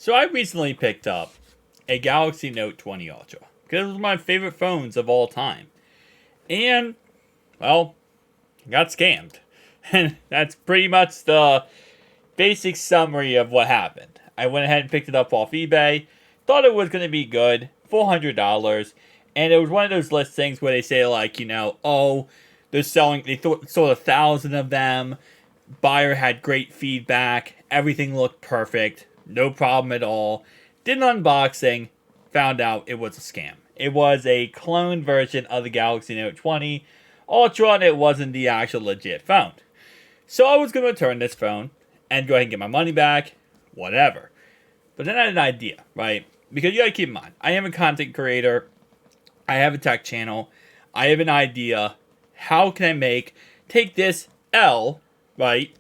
So I recently picked up a Galaxy Note 20 Ultra because it was one of my favorite phones of all time. And, well, I got scammed. And that's pretty much the basic summary of what happened. I went ahead and picked it up off eBay, thought it was going to be good, $400, and it was one of those listings where they say like, oh, they sold 1,000 of them, buyer had great feedback, everything looked perfect, no problem at all. Did an unboxing, found out it was a scam. It was a cloned version of the Galaxy Note 20 Ultra, and it wasn't the actual legit phone. So I was going to return this phone and go ahead and get my money back, whatever. But then I had an idea, right? Because you gotta keep in mind, I am a content creator, I have a tech channel, I have an idea. How can I take this L, right,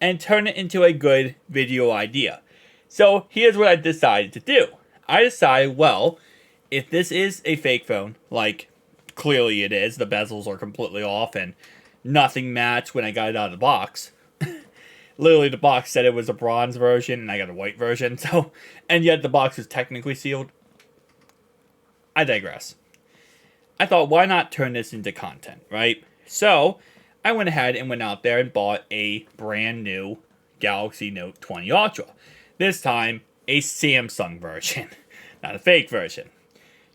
and turn it into a good video idea? So here's what I decided to do. I decided, well, if this is a fake phone, like clearly it is, the bezels are completely off and nothing matched when I got it out of the box. Literally, the box said it was a bronze version, and I got a white version, so, and yet the box is technically sealed. I digress. I thought, why not turn this into content, right? So, I went ahead and went out there and bought a brand new Galaxy Note 20 Ultra. This time, a Samsung version, not a fake version.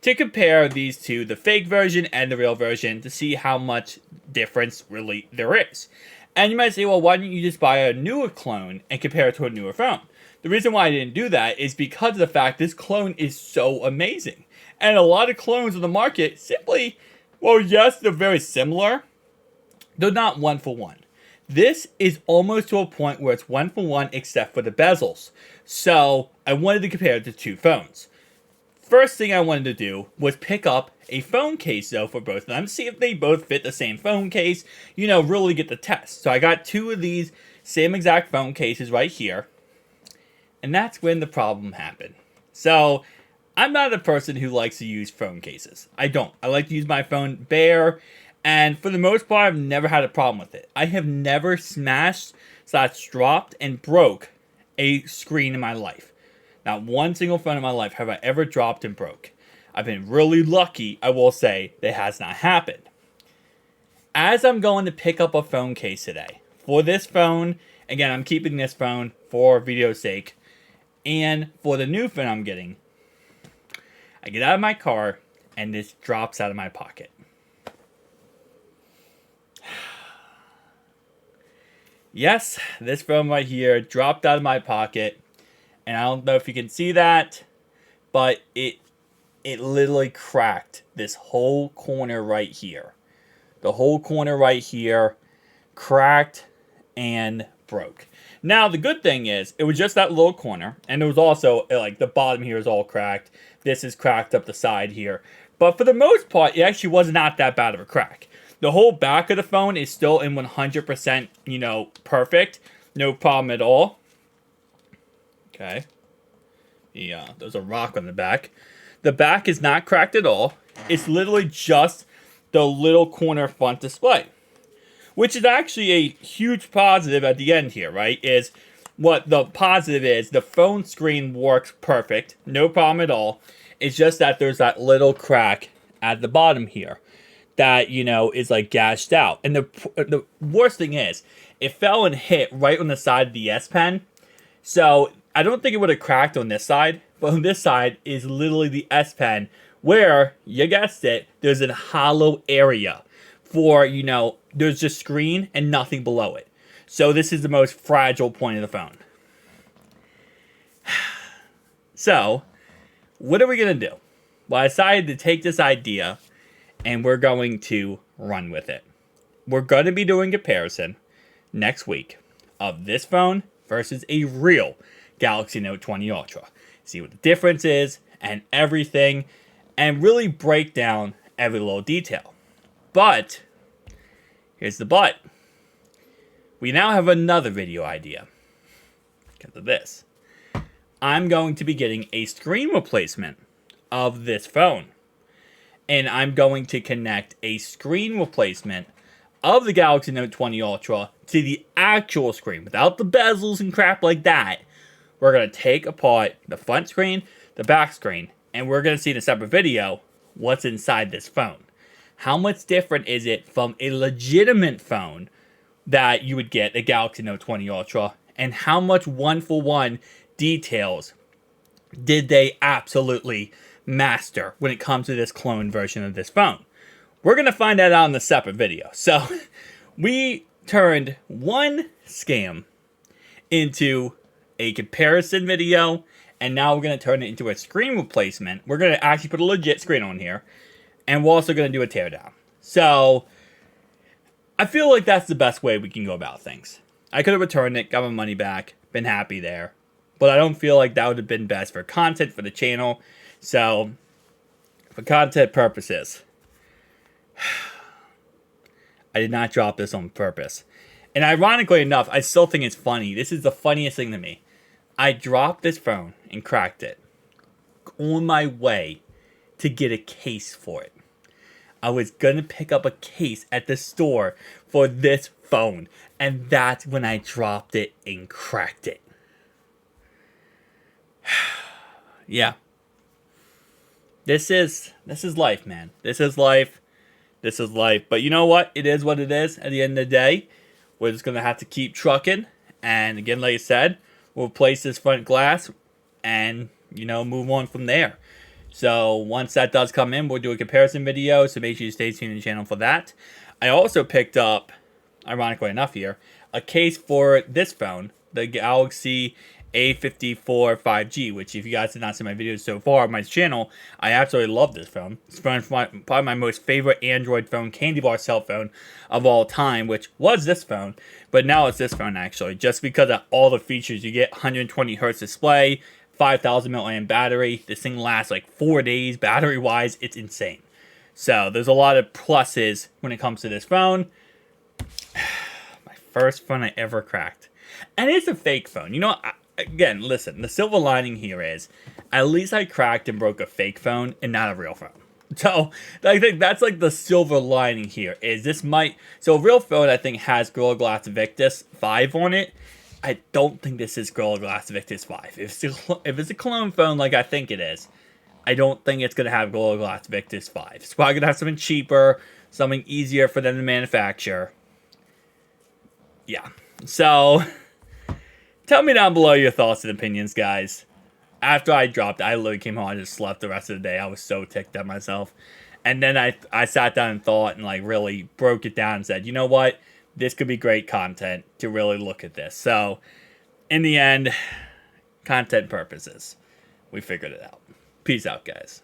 To compare these two, the fake version and the real version, to see how much difference really there is. And you might say, well, why didn't you just buy a newer clone and compare it to a newer phone? The reason why I didn't do that is because of the fact this clone is so amazing. And a lot of clones on the market simply, well, yes, they're very similar. They're not one for one. This is almost to a point where it's one for one except for the bezels. So I wanted to compare the two phones. First thing I wanted to do was pick up a phone case, though, for both of them. See if they both fit the same phone case. Really get the test. So I got two of these same exact phone cases right here. And that's when the problem happened. So I'm not a person who likes to use phone cases. I don't. I like to use my phone bare. And for the most part, I've never had a problem with it. I have never smashed/dropped and broke a screen in my life. Not one single phone in my life have I ever dropped and broke. I've been really lucky, I will say, that has not happened. As I'm going to pick up a phone case today, for this phone, again, I'm keeping this phone for video's sake, and for the new phone I'm getting, I get out of my car, and this drops out of my pocket. Yes, this phone right here dropped out of my pocket. And I don't know if you can see that, but it literally cracked this whole corner right here. The whole corner right here cracked and broke. Now, the good thing is, it was just that little corner, and it was also, like, the bottom here is all cracked. This is cracked up the side here. But for the most part, it actually was not that bad of a crack. The whole back of the phone is still in 100%, perfect. No problem at all. Okay. Yeah, there's a rock on the back. The back is not cracked at all. It's literally just the little corner front display. Which is actually a huge positive at the end here, right? Is what the positive is, the phone screen works perfect. No problem at all. It's just that there's that little crack at the bottom here. That, is like gashed out. And the worst thing is, it fell and hit right on the side of the S Pen. So I don't think it would have cracked on this side, but on this side is literally the S Pen where, you guessed it, there's a hollow area for, there's just screen and nothing below it. So this is the most fragile point of the phone. So, what are we going to do? Well, I decided to take this idea and we're going to run with it. We're going to be doing a comparison next week of this phone versus a real Galaxy Note 20 Ultra. See what the difference is and everything, and really break down every little detail. But, here's the but. We now have another video idea. Because of this. I'm going to be getting a screen replacement of this phone. And I'm going to connect a screen replacement of the Galaxy Note 20 Ultra to the actual screen, without the bezels and crap like that. we're going to take apart the front screen, the back screen, and we're going to see in a separate video what's inside this phone. How much different is it from a legitimate phone that you would get, the Galaxy Note 20 Ultra, and how much one-for-one details did they absolutely master when it comes to this clone version of this phone? We're going to find that out in a separate video. So, we turned one scam into a comparison video, and now we're going to turn it into a screen replacement. We're going to actually put a legit screen on here, and we're also going to do a teardown. So, I feel like that's the best way we can go about things. I could have returned it, got my money back, been happy there, but I don't feel like that would have been best for content for the channel. So, for content purposes, I did not drop this on purpose. And ironically enough, I still think it's funny. This is the funniest thing to me. I dropped this phone and cracked it on my way to get a case for it. I was going to pick up a case at the store for this phone. And that's when I dropped it and cracked it. Yeah. This is life, man. This is life. This is life. But you know what? It is what it is. At the end of the day, we're just going to have to keep trucking. And again, like I said, we'll replace this front glass and, move on from there. So once that does come in, we'll do a comparison video. So make sure you stay tuned to the channel for that. I also picked up, ironically enough here, a case for this phone, the Galaxy A54 5G, which if you guys did not see my videos so far on my channel, I absolutely love this phone. It's probably my most favorite Android phone, candy bar cell phone of all time, which was this phone, but now it's this phone actually, just because of all the features you get. 120 hertz display, 5,000 milliamp battery. This thing lasts like 4 days battery wise. It's insane. So there's a lot of pluses when it comes to this phone. My first phone I ever cracked, and it's a fake phone. Again, listen, the silver lining here is at least I cracked and broke a fake phone and not a real phone. So I think that's like the silver lining here is so a real phone I think has Gorilla Glass Victus 5 on it. I don't think this is Gorilla Glass Victus 5. If it's a clone phone like I think it is, I don't think it's going to have Gorilla Glass Victus 5. It's probably going to have something cheaper, something easier for them to manufacture. Yeah. So tell me down below your thoughts and opinions, guys. After I dropped it, I literally came home and just slept the rest of the day. I was so ticked at myself. And then I sat down and thought and really broke it down and said, you know what? This could be great content to really look at this. So, in the end, content purposes, we figured it out. Peace out, guys.